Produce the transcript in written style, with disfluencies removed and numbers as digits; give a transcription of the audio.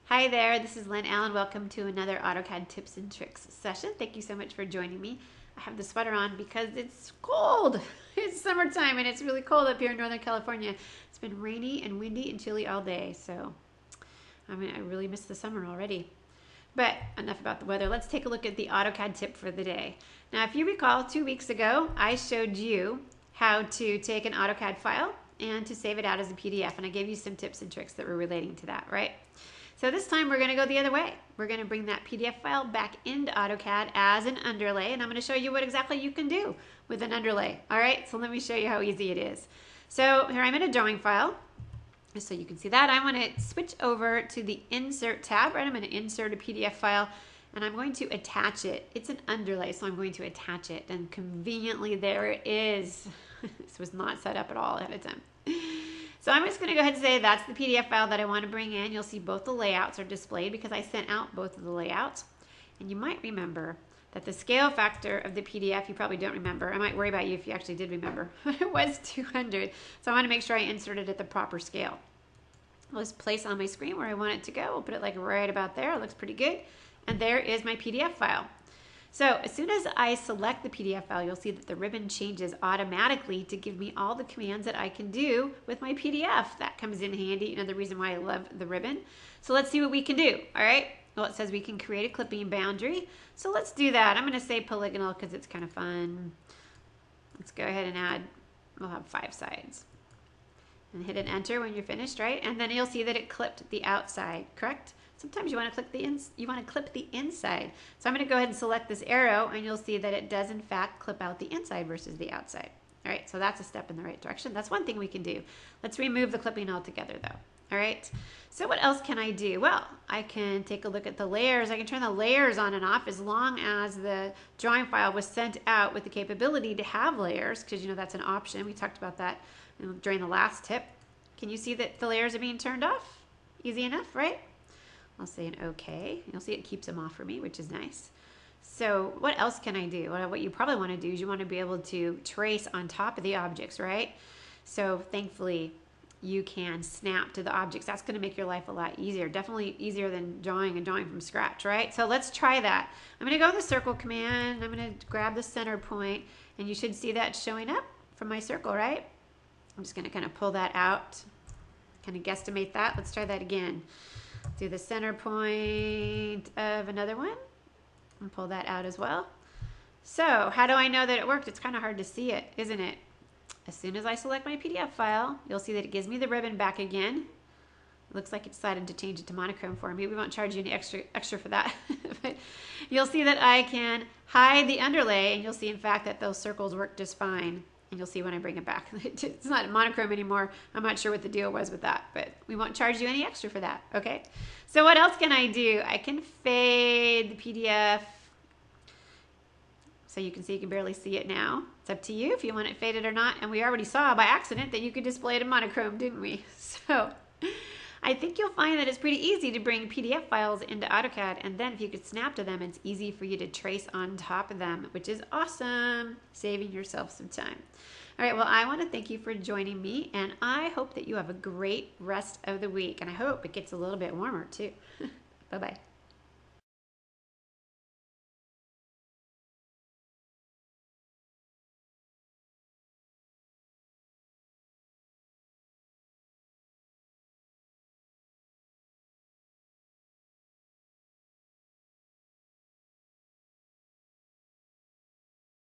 Hi there, this is Lynn Allen. Welcome to another AutoCAD tips and tricks session. Thank you so much for joining me. I have the sweater on because it's cold. It's summertime and it's really cold up here in Northern California. It's been rainy and windy and chilly all day, so I really miss the summer already. But enough about the weather. Let's take a look at the AutoCAD tip for the day. Now, if you recall, 2 weeks ago, I showed you how to take an AutoCAD file and to save it out as a PDF, and I gave you some tips and tricks that were relating to that, right? So this time we're going to go the other way. We're going to bring that PDF file back into AutoCAD as an underlay, and I'm going to show you what exactly you can do with an underlay. All right, so let me show you how easy it is. So here I'm in a drawing file. So you can see that. I want to switch over to the Insert tab, right? I'm going to insert a PDF file, and I'm going to attach it. It's an underlay, so I'm going to attach it, and conveniently there it is. This was not set up at all ahead of time. So I'm just going to go ahead and say that's the PDF file that I want to bring in. You'll see both the layouts are displayed because I sent out both of the layouts. And you might remember that the scale factor of the PDF, you probably don't remember. I might worry about you if you actually did remember. It was 200. So I want to make sure I insert it at the proper scale. I'll just place on my screen where I want it to go. We'll put it like right about there. It looks pretty good. And there is my PDF file. So as soon as I select the PDF file, you'll see that the ribbon changes automatically to give me all the commands that I can do with my PDF. That comes in handy, another reason why I love the ribbon. So let's see what we can do, all right? Well, it says we can create a clipping boundary. So let's do that. I'm gonna say polygonal because it's kind of fun. Let's go ahead and add, we'll have 5 sides. And hit an enter when you're finished, right? And then you'll see that it clipped the outside, correct? Sometimes you want to clip the inside. So I'm going to go ahead and select this arrow, and you'll see that it does in fact clip out the inside versus the outside. All right, so that's a step in the right direction. That's one thing we can do. Let's remove the clipping altogether though. All right, so what else can I do? Well, I can take a look at the layers. I can turn the layers on and off as long as the drawing file was sent out with the capability to have layers, because you know that's an option. We talked about that during the last tip. Can you see that the layers are being turned off? Easy enough, right? I'll say an OK. You'll see it keeps them off for me, which is nice. So what else can I do? Well, what you probably want to do is you want to be able to trace on top of the objects, right? So thankfully, you can snap to the objects. That's going to make your life a lot easier. Definitely easier than drawing from scratch, right? So let's try that. I'm going to go with the circle command. I'm going to grab the center point, and you should see that showing up from my circle, right? I'm just going to kind of pull that out, kind of guesstimate that. Let's try that again. Do the center point of another one and pull that out as well. So how do I know that it worked? It's kind of hard to see it, isn't it? As soon as I select my PDF file, you'll see that it gives me the ribbon back again. It looks like it decided to change it to monochrome for me. We won't charge you any extra for that. But you'll see that I can hide the underlay, and you'll see in fact that those circles work just fine. And you'll see when I bring it back. It's not monochrome anymore. I'm not sure what the deal was with that, but we won't charge you any extra for that, okay? So what else can I do? I can fade the PDF. So you can see, you can barely see it now. It's up to you if you want it faded or not. And we already saw by accident that you could display it in monochrome, didn't we? So I think you'll find that it's pretty easy to bring PDF files into AutoCAD, and then if you could snap to them, it's easy for you to trace on top of them, which is awesome, saving yourself some time. All right, well, I want to thank you for joining me, and I hope that you have a great rest of the week, and I hope it gets a little bit warmer too. Bye-bye.